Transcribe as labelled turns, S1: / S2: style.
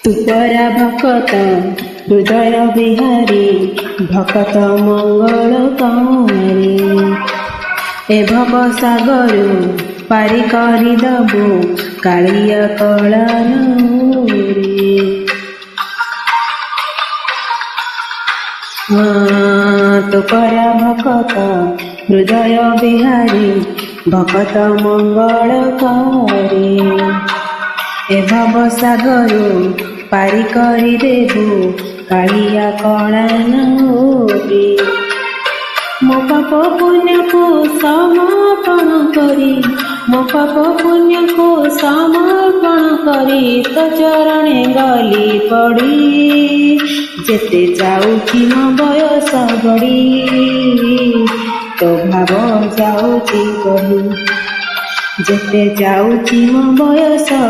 S1: तू परा भकत हृदय बिहारी भकत मंगलकारी ए भव सागरु पारी करी दबु कालिया कलानुरी। तू परा भकत हृदय बिहारी भकत मंगलकारी ए भव सागरु पारी करी देबु कालिया कलानुरी। मो पाप पुण्य को समर्पण करी मो पाप पुण्य को समर्पण करी तो चरणे गली पड़ी जेते जाऊची मो बयस गड़ी तो भाव जाऊची कही जेते जाऊची मो बयस